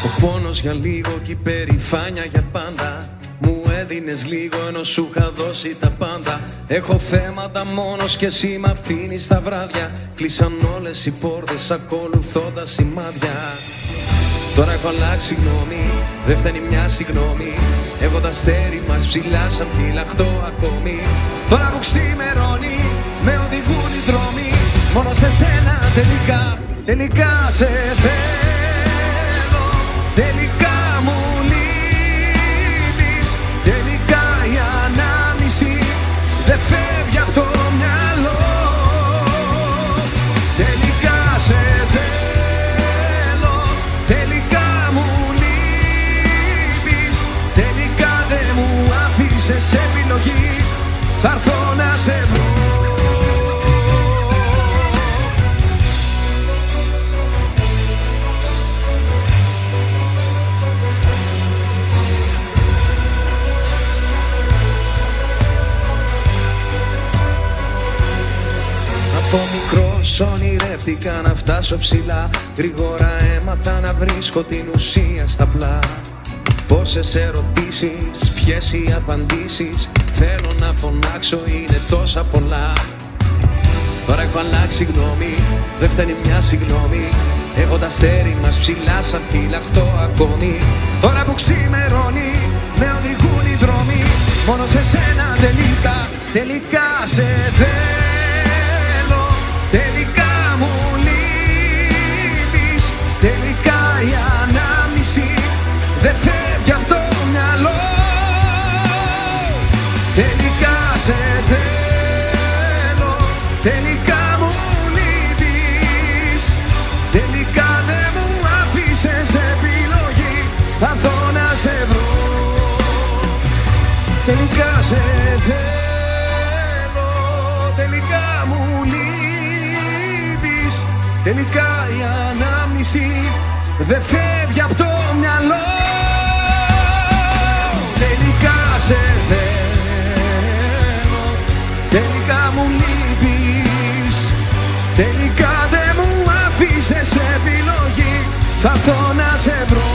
Ο πόνος για λίγο και η περηφάνεια για πάντα. Μου έδινες λίγο ενώ σου είχα δώσει τα πάντα. Έχω θέματα μόνος και εσύ μ' αφήνεις τα βράδια. Κλείσαν όλες οι πόρτες ακολουθώ τα σημάδια. Τώρα έχω αλλάξει γνώμη, δεν φτάνει μια συγγνώμη. Έχω τα αστέρι μας ψηλά σαν φυλαχτό ακόμη. Τώρα που ξημερώνει με οδηγούν οι δρόμοι. Μόνο σε σένα τελικά, τελικά σε θέλω. Τελικά μου λείπεις. Τελικά η ανάμνηση δεν φεύγει από το μυαλό. Τελικά σε θέλω. Τελικά μου λείπεις. Τελικά δεν μου άφησες επιλογή. Θα έρθω να σε βρω. Από μικρός ονειρεύτηκα να φτάσω ψηλά. Γρήγορα έμαθα να βρίσκω την ουσία στα πλά. Πόσες ερωτήσεις, ποιες οι απαντήσεις. Θέλω να φωνάξω, είναι τόσα πολλά. Τώρα έχω αλλάξει γνώμη, δεν φτάνει μια συγγνώμη. Έχω τα αστέρι μας ψηλά σαν φυλαχτό ακόμη. Τώρα που ξημερώνει με οδηγούν οι δρόμοι. Μόνο σε σένα τελικά, τελικά σε θέλω. Τελικά μου λείπεις. Τελικά η ανάμνηση δεν φεύγει από το μυαλό. Τελικά σε θέλω. Τελικά μου λείπεις. Τελικά δεν μου άφησες επιλογή. Θα έρθω να σε βρω. Τελικά σε θέλω. Τελικά μου λείπεις. Τελικά η ανάμνηση δεν φεύγει από το μυαλό. Τελικά σε θέλω. Τελικά μου λείπεις. Τελικά δεν μου άφησες επιλογή. Θα έρθω να σε βρω.